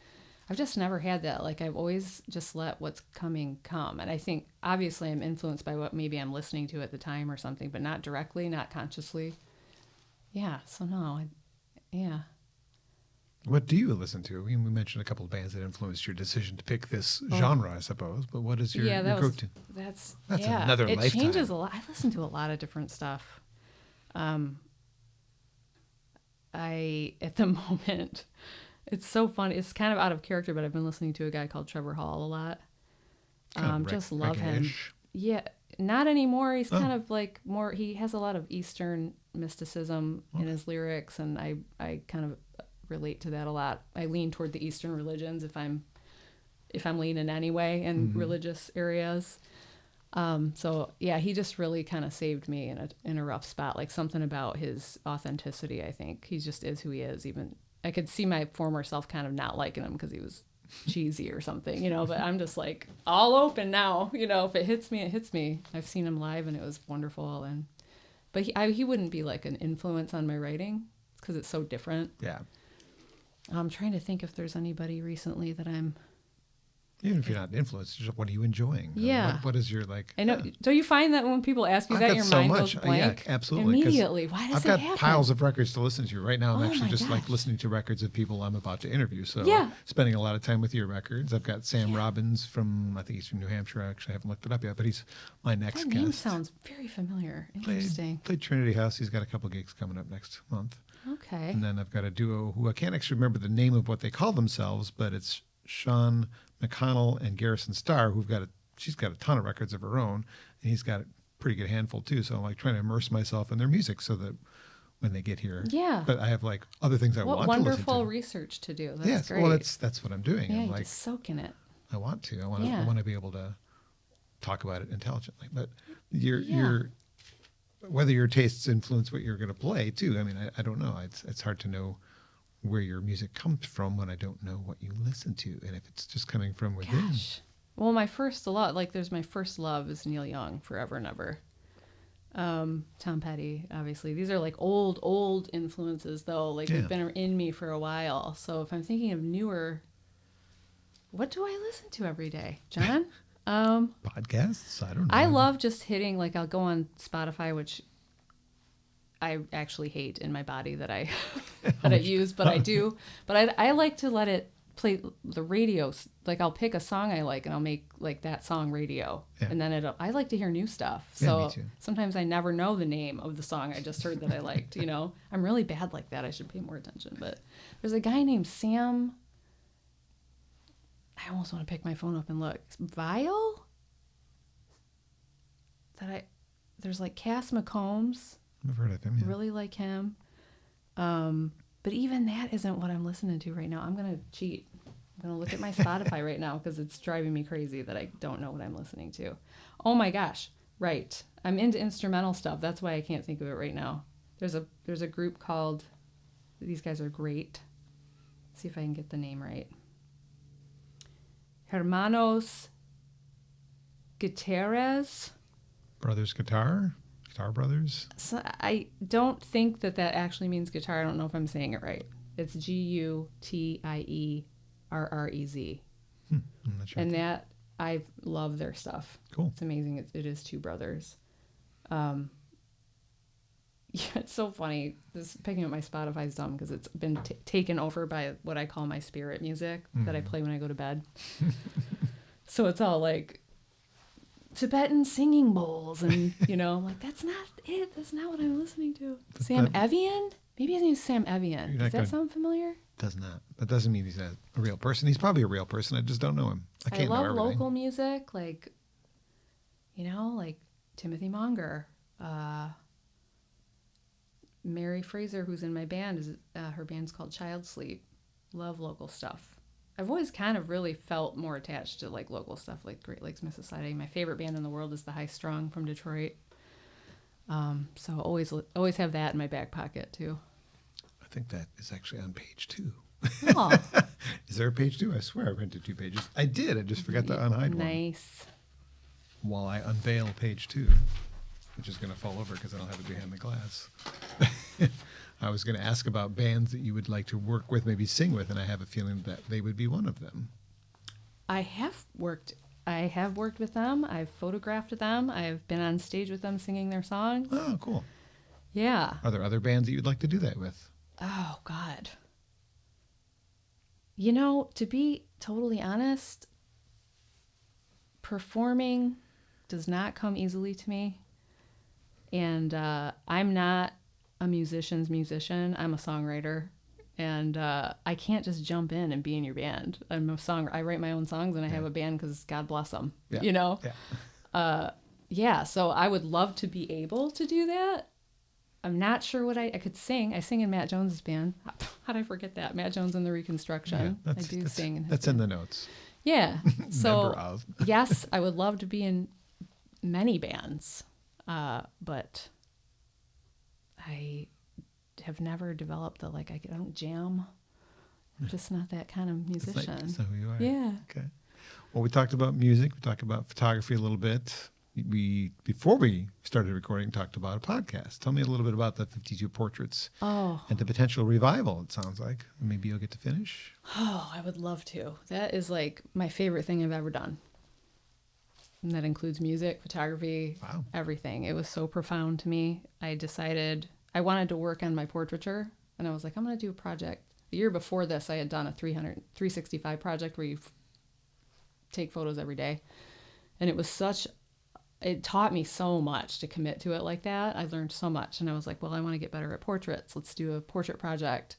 I've just never had that. Like, I've always just let what's coming come. And I think obviously I'm influenced by what maybe I'm listening to at the time or something, but not directly, not consciously. Yeah. So no, yeah. What do you listen to? I mean, we mentioned a couple of bands that influenced your decision to pick this genre, I suppose. But what is your go-to? That's another it lifetime. Changes a lot. I listen to a lot of different stuff. At the moment, it's so fun. It's kind of out of character, but I've been listening to a guy called Trevor Hall a lot. Just love him. Yeah, not anymore. He's kind of like more. He has a lot of Eastern mysticism in his lyrics, and I kind of relate to that a lot. I lean toward the Eastern religions if I'm leaning anyway in religious areas. So yeah, he just really kind of saved me in a rough spot. Like something about his authenticity. I think he just is who he is. Even I could see my former self kind of not liking him because he was cheesy or something, you know, but I'm just like all open now, you know, if it hits me, it hits me. I've seen him live and it was wonderful. But he wouldn't be like an influence on my writing because it's so different. Yeah. I'm trying to think if there's anybody recently that I'm Even if you're not influenced, just what are you enjoying? Yeah. What is your like? I know. So you find that when people ask you I've that, got your so mind much. goes blank Yeah, absolutely. 'Cause immediately. Why does I've that got happen? piles of records to listen to right now. I'm Oh actually my just like gosh. listening to records of people I'm about to interview. So Yeah. spending a lot of time with your records. I've got Sam Robbins I think he's from New Hampshire. I actually haven't looked it up yet, but he's my next That guest. name sounds very familiar. Interesting. Played Trinity House. He's got a couple gigs coming up next month. Okay. And then I've got a duo who I can't actually remember the name of what they call themselves, but it's Sean McConnell and Garrison Starr, she's got a ton of records of her own, and he's got a pretty good handful too. So I'm like trying to immerse myself in their music so that when they get here, Yeah. But I have like other things I What want to listen to. wonderful research to do. That's Yes, great. well, that's what I'm doing. Yeah, I'm you like, just soak in it. I want to. I Yeah. want to be able to talk about it intelligently. But Yeah. your whether your tastes influence what you're going to play too. I mean, I don't know. It's hard to know where your music comes from when I don't know what you listen to, and if it's just coming from within. Gosh. Well, my first love is Neil Young, Forever and Ever. Tom Petty, obviously. These are like old influences, though. Like they've been in me for a while. So if I'm thinking of newer, what do I listen to every day, John? Podcasts? I don't know. I love just hitting, like I'll go on Spotify, which I actually hate in my body that I use, but I do. But I like to let it play the radio. Like I'll pick a song I like and I'll make like that song radio. Yeah. And then I like to hear new stuff. Yeah, So me too. sometimes I never know the name of the song I just heard that I liked, you know. I'm really bad like that. I should pay more attention. But there's a guy named Sam. I almost want to pick my phone up and look. Vile? There's like Cass McCombs. I've heard of him. Yeah. Really like him. But even that isn't what I'm listening to right now. I'm going to cheat. I'm going to look at my Spotify right now because it's driving me crazy that I don't know what I'm listening to. Oh my gosh. Right. I'm into instrumental stuff. That's why I can't think of it right now. There's a group called, these guys are great. Let's see if I can get the name right. Hermanos Gutierrez. Brothers Guitar Brothers. So I don't think that actually means guitar. I don't know if I'm saying it right. It's Gutierrez. I'm not sure. And that, I love their stuff. Cool. It's amazing. It is two brothers. Yeah, it's so funny. This picking up my Spotify's dumb because it's been taken over by what I call my spirit music that I play when I go to bed. So it's all like Tibetan singing bowls, and I'm like, that's not it. That's not what I'm listening to. Sam Evian? Maybe his name's Sam Evian. Does that sound familiar? Does not. That doesn't mean he's a real person. He's probably a real person. I just don't know him. I can't know everything. I love local music, like, like Timothy Monger. Mary Fraser, who's in my band, her band's called Child Sleep. Love local stuff. I've always kind of really felt more attached to like local stuff, like Great Lakes, Mississippi. My favorite band in the world is the High Strung from Detroit. So always have that in my back pocket too. I think that is actually on page 2. Oh. Is there a page 2? I swear I rented 2 pages. I did. I just forgot to unhide one. Nice. While I unveil page 2, which is going to fall over because I don't have it behind the glass. I was going to ask about bands that you would like to work with, maybe sing with, and I have a feeling that they would be one of them. I have worked with them. I've photographed them. I've been on stage with them singing their songs. Oh, cool. Yeah. Are there other bands that you'd like to do that with? Oh, God. To be totally honest, performing does not come easily to me. And I'm not a musician's musician. I'm a songwriter. And I can't just jump in and be in your band. I'm a songwriter. I write my own songs, and I have a band because God bless them. Yeah. Yeah. So I would love to be able to do that. I'm not sure what I could sing. I sing in Matt Jones's band. How did I forget that? Matt Jones and the Reconstruction. Yeah, I do sing in his That's band. in the notes. Yeah. So Member of. yes, I would love to be in many bands, but I have never developed I don't jam. I'm just not that kind of musician. That's not who you are. Yeah. Okay. Well, we talked about music. We talked about photography a little bit. we before we started recording talked about a podcast. Tell me a little bit about the 52 portraits and the potential revival. It sounds like maybe you'll get to finish. Oh, I would love to. That is like my favorite thing I've ever done. And that includes music, photography, everything. It was so profound to me. I decided I wanted to work on my portraiture, and I was like, I'm going to do a project. The year before this, I had done a 365 project where you take photos every day. And it taught me so much to commit to it like that. I learned so much, and I was like, well, I want to get better at portraits. Let's do a portrait project.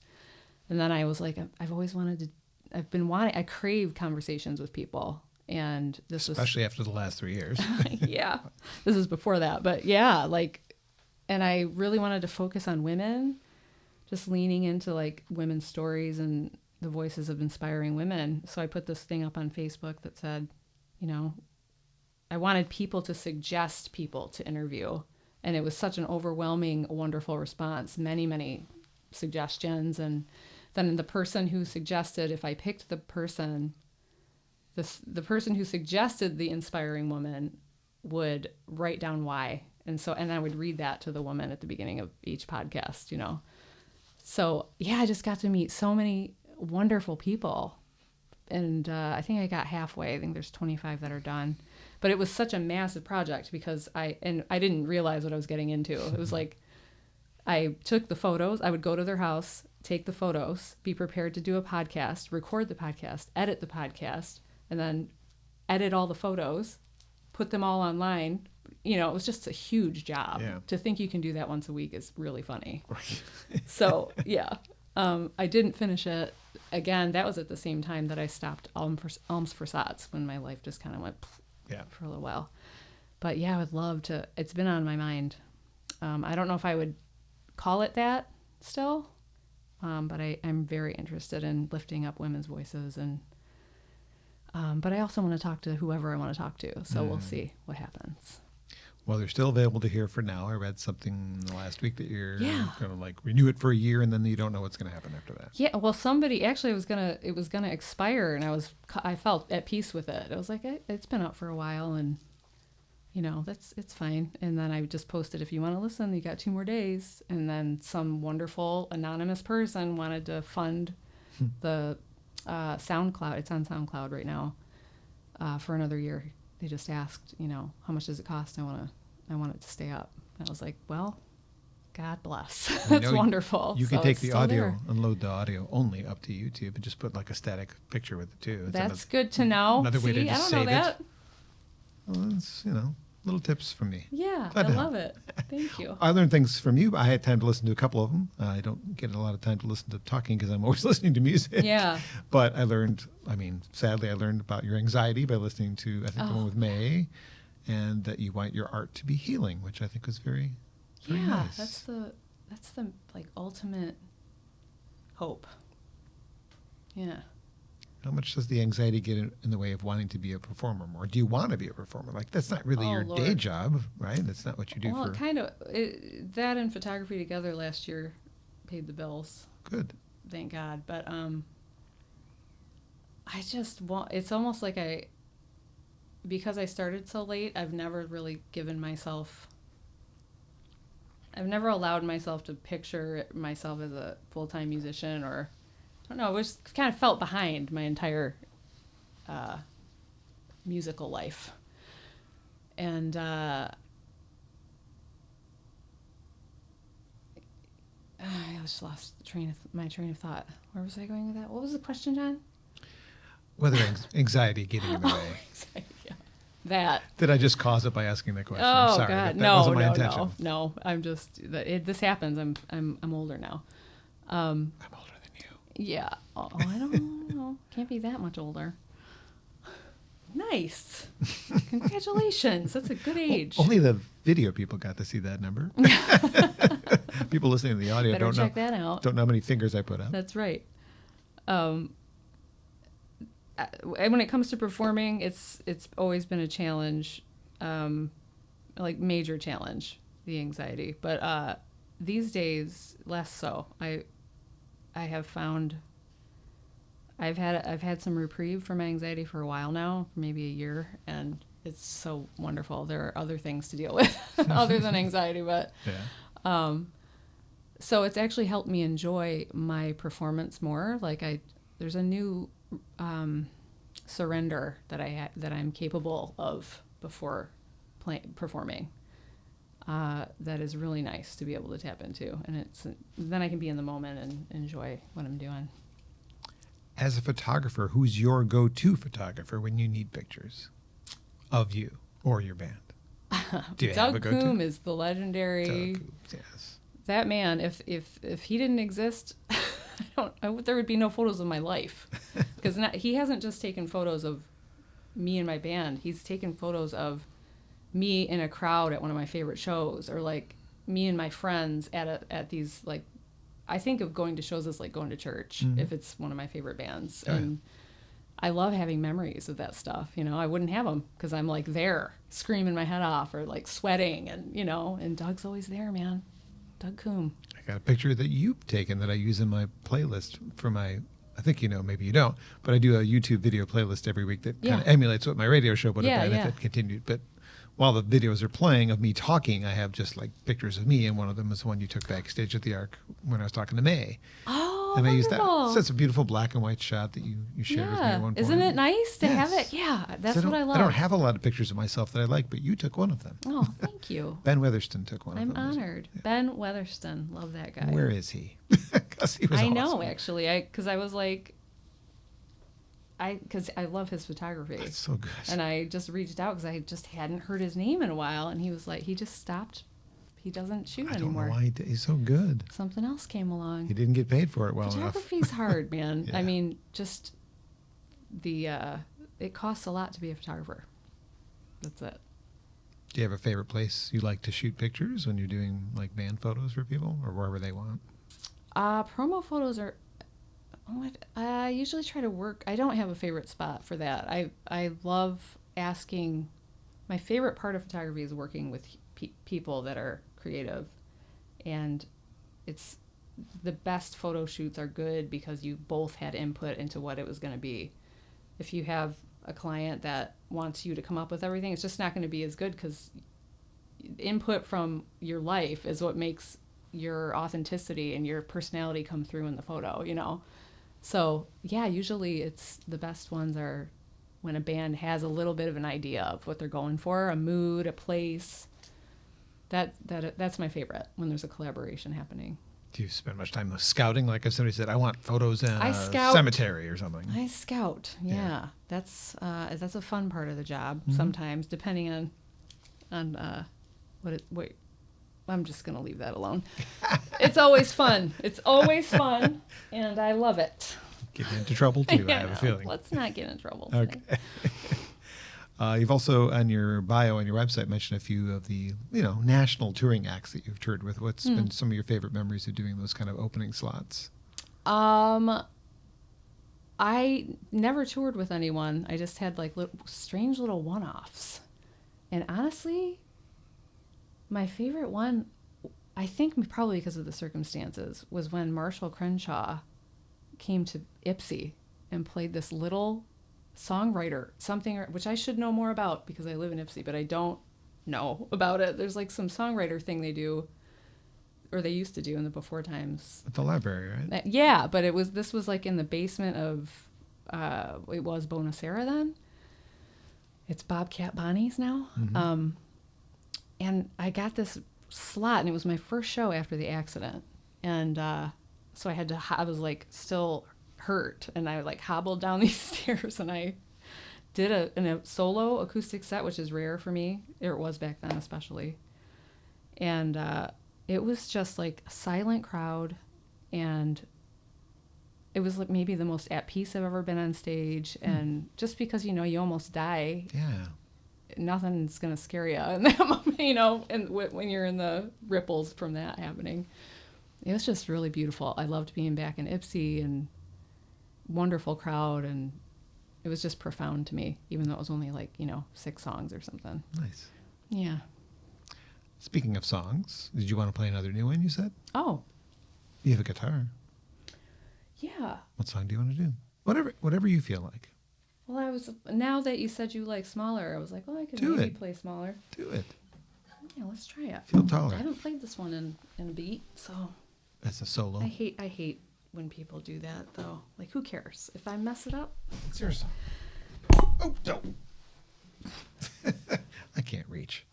And then I was like, I crave conversations with people. And especially after the last 3 years. Yeah, this is before that, but yeah, and I really wanted to focus on women, just leaning into like women's stories and the voices of inspiring women. So I put this thing up on Facebook that said, I wanted people to suggest people to interview, and it was such an overwhelming, wonderful response. Many, many suggestions, and then the person who suggested, if I picked the person. The person who suggested the inspiring woman would write down why. And I would read that to the woman at the beginning of each podcast, So yeah, I just got to meet so many wonderful people. And I think I got halfway. I think there's 25 that are done. But it was such a massive project because I didn't realize what I was getting into. It was like, I took the photos, I would go to their house, take the photos, be prepared to do a podcast, record the podcast, edit the podcast, and then edit all the photos, put them all online. It was just a huge job. Yeah. To think you can do that once a week is really funny. So, yeah. I didn't finish it. Again, that was at the same time that I stopped Alms for Sots, when my life just kind of went for a little while. But yeah, I would love to. It's been on my mind. I don't know if I would call it that still, but I'm very interested in lifting up women's voices and but I also want to talk to whoever I want to talk to. So we'll see what happens. Well, they're still available to hear for now. I read something last week that you're going to renew it for a year, and then you don't know what's going to happen after that. Yeah. Well, somebody actually it was going to expire, and I felt at peace with it. I was like, it's been up for a while, and it's fine. And then I just posted, if you want to listen, you got 2 more days. And then some wonderful anonymous person wanted to fund the SoundCloud. It's on SoundCloud right now for another year. They just asked, how much does it cost? I want it to stay up. And I was like, well, God bless. That's wonderful. You can take the audio and load the audio only up to YouTube and just put like a static picture with it too. That's good to know. Another way to just I don't know save that. it. Well, it's, little tips from me. Yeah, I love it. Thank you. I learned things from you. I had time to listen to a couple of them. I don't get a lot of time to listen to talking because I'm always listening to music. Yeah. But sadly, I learned about your anxiety by listening to, I think, the one with May, and that you want your art to be healing, which I think was very, very nice. That's the ultimate hope. Yeah. How much does the anxiety get in the way of wanting to be a performer more? Do you want to be a performer? That's not really your day job, right? That's not what you do Well, kind of. That and photography together last year paid the bills. Good. Thank God. But I just want, it's almost like because I started so late, I've never really I've never allowed myself to picture myself as a full-time musician, or I don't know, I just kind of felt behind my entire musical life. And I just lost my train of thought. Where was I going with that? What was the question, John? Whether anxiety getting in the way. Yeah. That. Did I just cause it by asking that question? Oh, I'm sorry. God. That wasn't my intention. No. I'm just, this happens. I'm older now. I'm older than you. Yeah. Oh, I don't know. Can't be that much older. Nice. Congratulations. That's a good age. Well, only the video people got to see that number. People listening to the audio Better check that out. Don't know how many fingers I put up. That's right. When it comes to performing, it's always been a challenge, like major challenge, the anxiety. But these days, less so. I have found I've had some reprieve from my anxiety for a while now, for maybe a year, and it's so wonderful. There are other things to deal with other than anxiety, but so it's actually helped me enjoy my performance more. Like there's a new surrender that that I'm capable of before performing. That is really nice to be able to tap into, and then I can be in the moment and enjoy what I'm doing. As a photographer, who's your go-to photographer when you need pictures of you or your band? Do you have a Doug go-to? Coombe is the legendary. Doug Coombe, yes. That man, if he didn't exist, there would be no photos of my life, because he hasn't just taken photos of me and my band. He's taken photos of me in a crowd at one of my favorite shows, or like me and my friends at these, like, I think of going to shows as like going to church if it's one of my favorite bands. And I love having memories of that stuff. You know, I wouldn't have them because I'm like there screaming my head off or like sweating, and and Doug's always there, man. Doug Coombe. I got a picture that you've taken that I use in my playlist for my, I think maybe you don't, but I do a YouTube video playlist every week that kind of emulates what my radio show would have been if it continued. But while the videos are playing of me talking, I have just like pictures of me, and one of them is the one you took backstage at the Arc when I was talking to May. Oh, and wonderful. I used that. So it's a beautiful black and white shot that you shared with me at one point. Isn't it nice to have it? Yeah, that's what I love. I don't have a lot of pictures of myself that I like, but you took one of them. Oh, thank you. Ben Weatherston took one of them. I'm honored. Yeah. Ben Weatherston, love that guy. Where is he? Because he was awesome. know, actually. Because I was like, because I love his photography. That's so good. And I just reached out because I just hadn't heard his name in a while, and he was like, he just stopped. He doesn't shoot anymore. I don't know why he's so good. Something else came along. He didn't get paid for it well enough. Photography's hard, man. Yeah. I mean, just it costs a lot to be a photographer. That's it. Do you have a favorite place you like to shoot pictures when you're doing like band photos for people, or wherever they want? Promo photos are. I usually try to work. I don't have a favorite spot for that. I love asking. My favorite part of photography is working with people that are creative, and it's the best photo shoots are good because you both had input into what it was going to be. If you have a client that wants you to come up with everything, it's just not going to be as good, because input from your life is what makes your authenticity and your personality come through in the photo, So, yeah, usually it's the best ones are when a band has a little bit of an idea of what they're going for, a mood, a place. That's my favorite, when there's a collaboration happening. Do you spend much time scouting? Like if somebody said, I want photos in a cemetery or something. I scout, yeah. That's a fun part of the job sometimes, depending on what I'm just going to leave that alone. It's always fun. It's always fun, and I love it. Getting into trouble, too, I have a feeling. Let's not get in trouble. Okay. You've also, on your bio on your website, mentioned a few of the, national touring acts that you've toured with. What's been some of your favorite memories of doing those kind of opening slots? I never toured with anyone. I just had like strange little one-offs. And honestly, my favorite one, I think probably because of the circumstances, was when Marshall Crenshaw came to Ypsi and played this little songwriter, which I should know more about because I live in Ypsi, but I don't know about it. There's like some songwriter thing they do, or they used to do in the before times. At the library, right? Yeah, but this was like in the basement of, it was Bonacera then. It's Bobcat Bonnie's now. Mm-hmm. And I got this slot, and it was my first show after the accident. And so I was like still hurt, and I like hobbled down these stairs, and I did a solo acoustic set, which is rare for me, or it was back then especially. And it was just like a silent crowd, and it was like maybe the most at peace I've ever been on stage. And just because you almost die, nothing's gonna scare you in that moment, and when you're in the ripples from that happening. It was just really beautiful. I loved being back in Ypsi, and wonderful crowd, and it was just profound to me, even though it was only like 6 songs or something. Nice. Yeah. Speaking of songs, did you want to play another new one? You said. Oh. You have a guitar. Yeah. What song do you want to do? Whatever you feel like. Well, now that you said you like smaller, I was like, well, I could maybe play smaller. Do it. Yeah, let's try it. Feel taller. I haven't played this one in a beat, so. That's a solo. I hate when people do that, though. Like, who cares? If I mess it up. It's yours. Oh, no. I can't reach.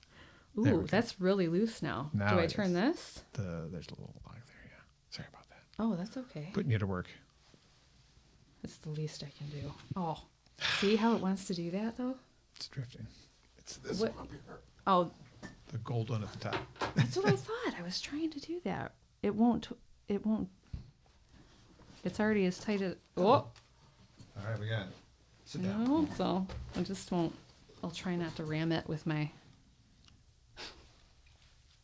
Ooh, that's really loose now. Do I turn this? There's a little lock there, yeah. Sorry about that. Oh, that's okay. Putting you to work. It's the least I can do. Oh, see how it wants to do that, though? It's drifting. It's this one up here. Oh. The gold one at the top. That's what I thought. I was trying to do that. It won't. It's already as tight as. Oh. All right, we got it. Sit down. No, so I just won't. I'll try not to ram it with my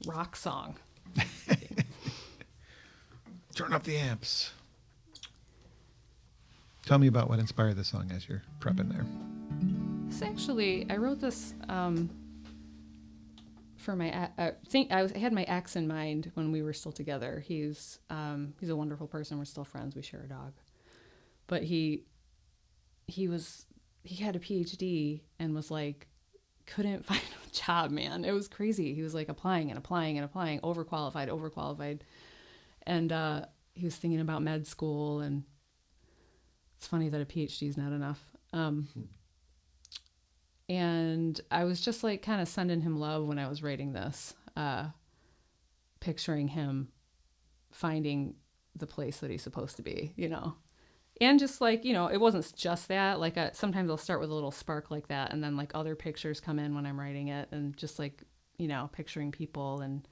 rock song. Turn up the amps. Tell me about what inspired the song as you're prepping there. This actually, I wrote this for my. I had my ex in mind when we were still together. He's a wonderful person. We're still friends. We share a dog, but he had a PhD and was like, couldn't find a job, man. It was crazy. He was like applying, overqualified. And he was thinking about med school, and it's funny that a PhD is not enough. And I was just like kind of sending him love when I was writing this, picturing him finding the place that he's supposed to be, you know. And just like, you know, it wasn't just that. Like sometimes I'll start with a little spark like that, and then like other pictures come in when I'm writing it, and just like, you know, picturing people. And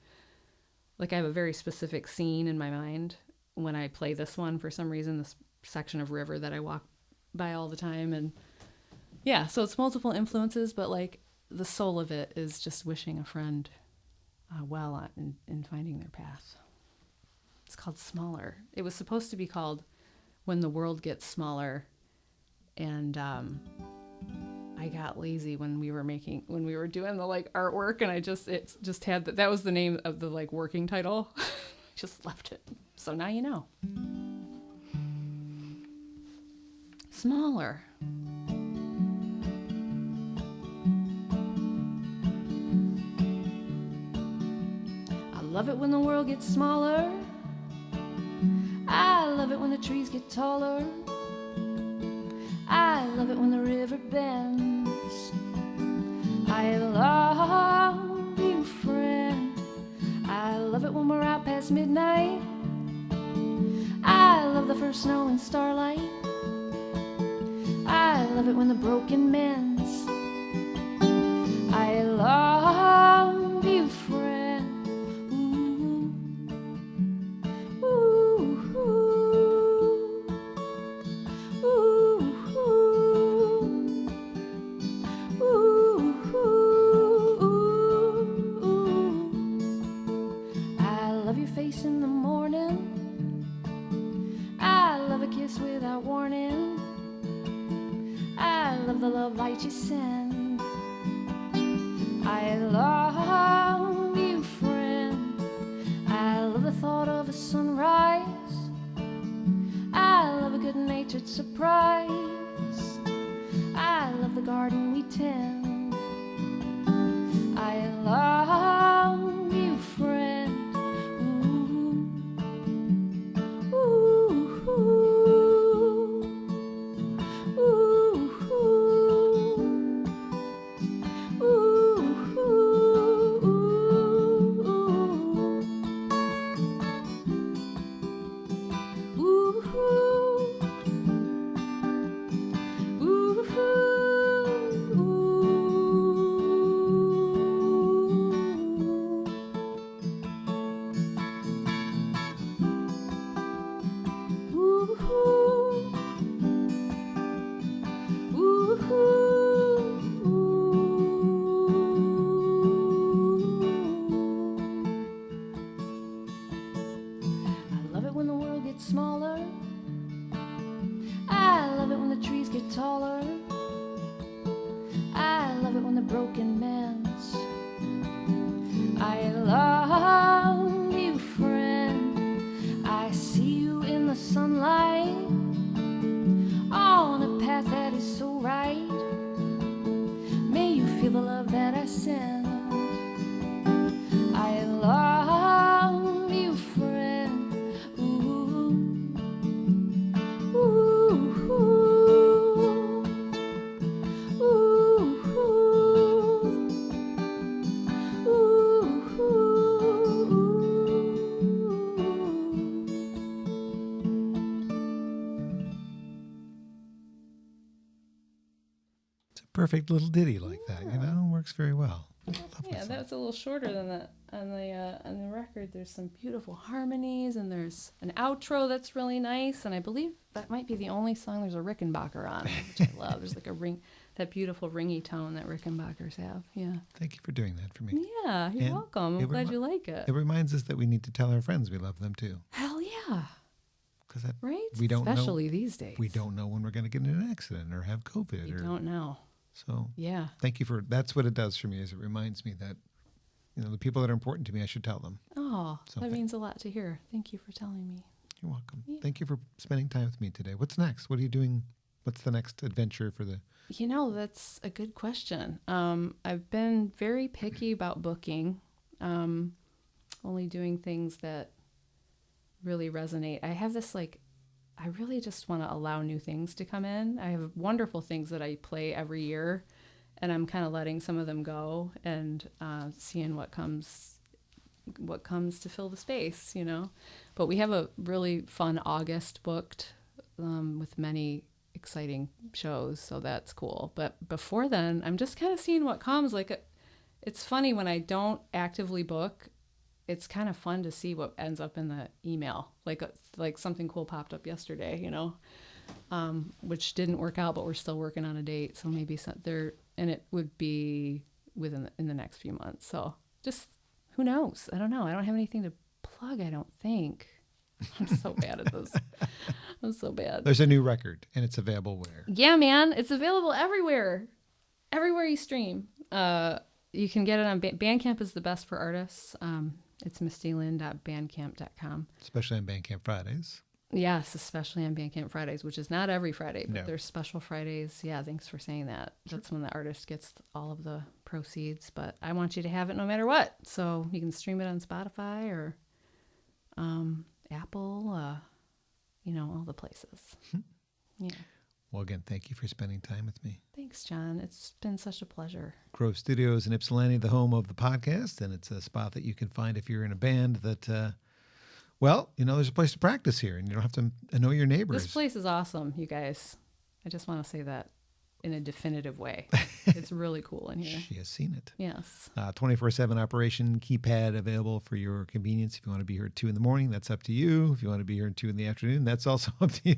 like I have a very specific scene in my mind when I play this one for some reason, this section of river that I walk by all the time. And yeah, so it's multiple influences, but like the soul of it is just wishing a friend well in finding their path. It's called Smaller. It was supposed to be called When the World Gets Smaller, and I got lazy when we were doing the like artwork, and it just had that was the name of the like working title. Just left it. So now you know. Smaller. I love it when the world gets smaller. I love it when the trees get taller. I love it when the river bends. I love you, friend. I love it when we're out past midnight. I love the first snow and starlight. I love it when the broken mends. I love you, friend. The love light you send. I love you, friend. I love the thought of a sunrise. I love a good-natured surprise. I love the garden we tend. I love you, friend. Ooh, ooh, ooh. Smaller. I love it when the trees get taller. I love it when the broken mends. I love you, friend. I see you in the sunlight on a path that is so right. perfect little ditty like that. Works very well. Yeah, that's a little shorter than that on the record. There's some beautiful harmonies, and there's an outro that's really nice. And I believe that might be the only song there's a Rickenbacker on, which I love. There's like a ring, that beautiful ringy tone that Rickenbackers have. Yeah. Thank you for doing that for me. Yeah, you're welcome. I'm glad you like it. It reminds us that we need to tell our friends we love them too. Hell yeah. Because right? We don't Especially these days. We don't know when we're going to get in an accident or have COVID. We don't know. So yeah. Thank you that's what it does for me, is it reminds me that, the people that are important to me, I should tell them. Oh, that means a lot to hear. Thank you for telling me. You're welcome. Yeah. Thank you for spending time with me today. What's next? What are you doing? What's the next adventure for the... That's a good question. I've been very picky about booking, only doing things that really resonate. I have this I really just want to allow new things to come in. I have wonderful things that I play every year, and I'm kind of letting some of them go and seeing what comes to fill the space, But we have a really fun August booked with many exciting shows, so that's cool. But before then, I'm just kind of seeing what comes. It's funny when I don't actively book. It's kind of fun to see what ends up in the email. Like something cool popped up yesterday, which didn't work out, but we're still working on a date. So maybe and it would be in the next few months. So just who knows? I don't know. I don't have anything to plug, I don't think. I'm so bad at this. I'm so bad. There's a new record, and it's available where? Yeah, man. It's available everywhere. Everywhere you stream. You can get it on Bandcamp is the best for artists. It's mistylyn.bandcamp.com. Especially on Bandcamp Fridays. Yes, especially on Bandcamp Fridays, which is not every Friday, but no. There's special Fridays. Yeah, thanks for saying that. That's when the artist gets all of the proceeds, but I want you to have it no matter what. So you can stream it on Spotify or Apple, all the places. Yeah. Well, again, thank you for spending time with me. Thanks, John. It's been such a pleasure. Grove Studios in Ypsilanti, the home of the podcast, and it's a spot that you can find if you're in a band that, there's a place to practice here, and you don't have to annoy your neighbors. This place is awesome, you guys. I just want to say that in a definitive way. It's really cool in here. She has seen it. Yes. 24/7 operation, keypad available for your convenience. If you want to be here at 2 a.m, that's up to you. If you want to be here at 2 p.m, that's also up to you.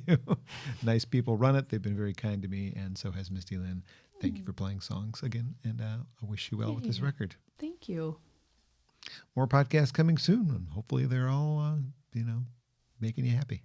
Nice people run it. They've been very kind to me, and so has Misty Lyn. Thank you for playing songs again, and I wish you well with this record. Thank you. More podcasts coming soon, and hopefully they're all, making you happy.